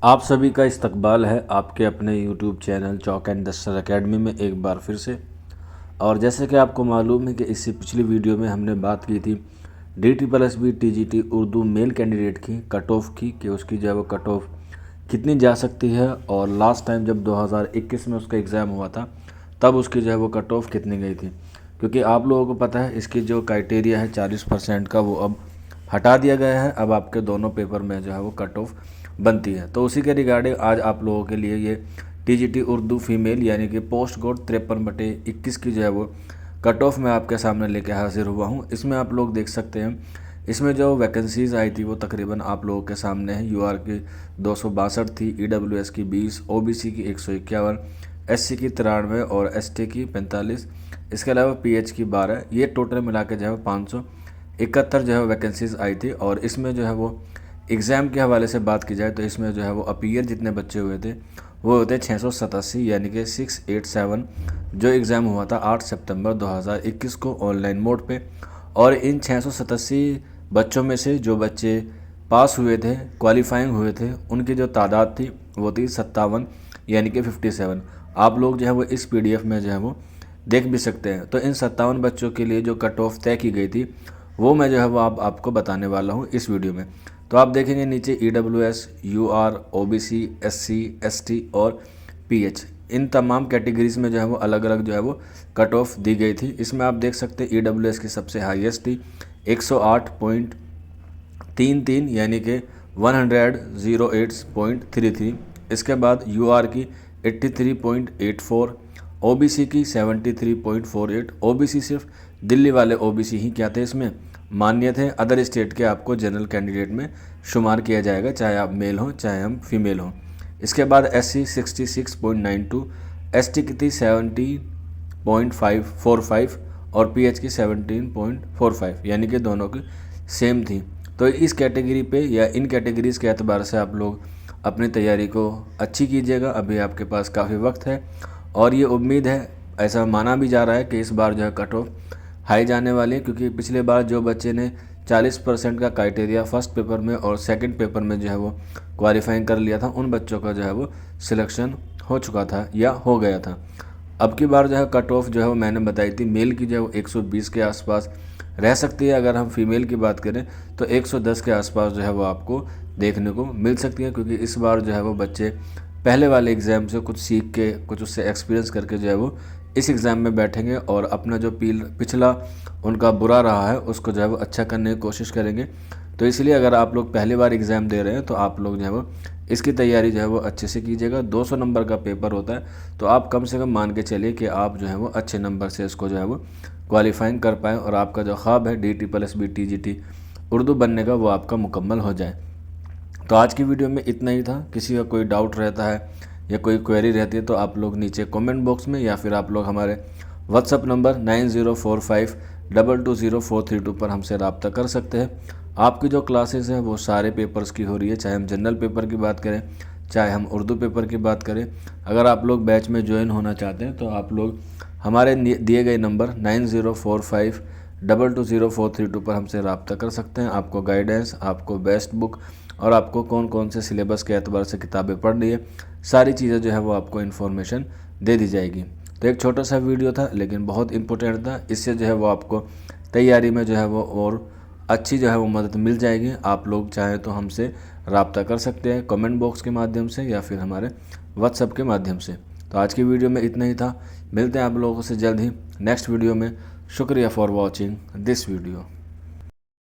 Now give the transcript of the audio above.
आप सभी का इस्तकबाल है आपके अपने यूट्यूब चैनल चौक एंड दस्तर एकेडमी में एक बार फिर से। और जैसे कि आपको मालूम है कि इससे पिछली वीडियो में हमने बात की थी DSSB TGT Urdu male candidate की कट ऑफ की कि उसकी जो है वो कट ऑफ कितनी जा सकती है, और लास्ट टाइम जब 2021 में उसका एग्ज़ाम हुआ था तब उसकी जो है वो कट ऑफ कितनी गई थी। क्योंकि आप लोगों को पता है इसकी जो क्राइटेरिया है 40% का वो अब हटा दिया गया है। अब आपके दोनों पेपर में जो है वो कट ऑफ बनती है। तो उसी के रिगार्डिंग आज आप लोगों के लिए ये TGT उर्दू फीमेल यानी कि पोस्ट कोड 53/21 की जो है वो कट ऑफ मैं आपके सामने लेके हाजिर हुआ हूँ। इसमें आप लोग देख सकते हैं, इसमें जो वैकेंसीज़ आई थी वो तकरीबन आप लोगों के सामने है। UR की 262 थी, EWS की 20, OBC की 151, SC की 93 और ST की 45, इसके अलावा PH की 12। ये टोटल मिला के जो है 571 जो है वैकेंसीज़ आई थी। और इसमें जो है वो एग्ज़ाम के हवाले से बात की जाए तो इसमें जो है वो अपीयर जितने बच्चे हुए थे वो होते 687 यानी कि 687, जो एग्ज़ाम हुआ था 8 सितंबर 2021 को ऑनलाइन मोड पे। और इन 687 बच्चों में से जो बच्चे पास हुए थे, क्वालिफाइंग हुए थे, उनकी जो तादाद थी वो थी 57 यानी कि 57। आप लोग जो है वो इस PDF में जो है वो देख भी सकते हैं। तो इन 57 बच्चों के लिए जो कट ऑफ तय की गई थी वो मैं जो है वो आपको बताने वाला हूँ इस वीडियो में। तो आप देखेंगे नीचे EWS, UR, OBC, SC, ST और PH, इन तमाम कैटेगरीज़ में जो है वो अलग अलग जो है वो कट ऑफ दी गई थी। इसमें आप देख सकते हैं EWS की सबसे हाईएस्ट थी 108.33 यानी कि 108.33। इसके बाद UR की 83.84, OBC की 73.48। OBC सिर्फ दिल्ली वाले OBC ही क्या थे इसमें मान्य थे, अदर स्टेट के आपको जनरल कैंडिडेट में शुमार किया जाएगा, चाहे आप मेल हों चाहे हम फीमेल हों। इसके बाद SC 66.92, ST की थी 70.45 और PH की 17.45 यानी कि दोनों की सेम थी। तो इस कैटेगरी पे या इन कैटेगरीज़ के एतबार से आप लोग अपनी तैयारी को अच्छी कीजिएगा। अभी आपके पास काफ़ी वक्त है और ये उम्मीद है, ऐसा माना भी जा रहा है कि इस बार जो है कट ऑफ हाई जाने वाली है। क्योंकि पिछले बार जो बच्चे ने 40% का क्राइटेरिया फर्स्ट पेपर में और सेकंड पेपर में जो है वो क्वालिफाइंग कर लिया था, उन बच्चों का जो है वो सिलेक्शन हो चुका था या हो गया था। अब की बार जो है कट ऑफ जो है वो मैंने बताई थी मेल की जो है वो 120 के आसपास रह सकती है। अगर हम फीमेल की बात करें तो 110 के आसपास जो है वो आपको देखने को मिल सकती है। क्योंकि इस बार जो है वो बच्चे पहले वाले एग्ज़ाम से कुछ सीख के, कुछ उससे एक्सपीरियंस करके जो है वो इस एग्ज़ाम में बैठेंगे और अपना जो पिछला उनका बुरा रहा है उसको जो है वो अच्छा करने की कोशिश करेंगे। तो इसलिए अगर आप लोग पहली बार एग्ज़ाम दे रहे हैं तो आप लोग जो है वो इसकी तैयारी जो है वो अच्छे से कीजिएगा। 200 नंबर का पेपर होता है, तो आप कम से कम मान के चलिए कि आप जो है वो अच्छे नंबर से इसको जो है वो क्वालिफाइंग कर पाएँ और आपका जो ख्वाब है DSSB TGT उर्दू बनने का वो आपका मुकम्मल हो जाए। तो आज की वीडियो में इतना ही था। किसी का कोई डाउट रहता है या कोई क्वेरी रहती है तो आप लोग नीचे कमेंट बॉक्स में या फिर आप लोग हमारे WhatsApp नंबर 9045220432 पर हमसे रब्ता कर सकते हैं। आपकी जो क्लासेस हैं वो सारे पेपर्स की हो रही है, चाहे हम जनरल पेपर की बात करें चाहे हम उर्दू पेपर की बात करें। अगर आप लोग बैच में ज्वाइन होना चाहते हैं तो आप लोग हमारे दिए गए नंबर 9045220432 पर हमसे रब्ता कर सकते हैं। आपको गाइडेंस, आपको बेस्ट बुक और आपको कौन कौन से सिलेबस के एतबार से किताबें पढ़नी है, सारी चीज़ें जो है वो आपको इन्फॉर्मेशन दे दी जाएगी। तो एक छोटा सा वीडियो था लेकिन बहुत इंपॉर्टेंट था। इससे जो है वो आपको तैयारी में जो है वो और अच्छी जो है वो मदद मिल जाएगी। आप लोग चाहें तो हमसे रब्ता कर सकते हैं कमेंट बॉक्स के माध्यम से या फिर हमारे WhatsApp के माध्यम से। तो आज की वीडियो में इतना ही था। मिलते हैं आप लोगों से जल्द ही नेक्स्ट वीडियो में। शुक्रिया फॉर वॉचिंग दिस वीडियो।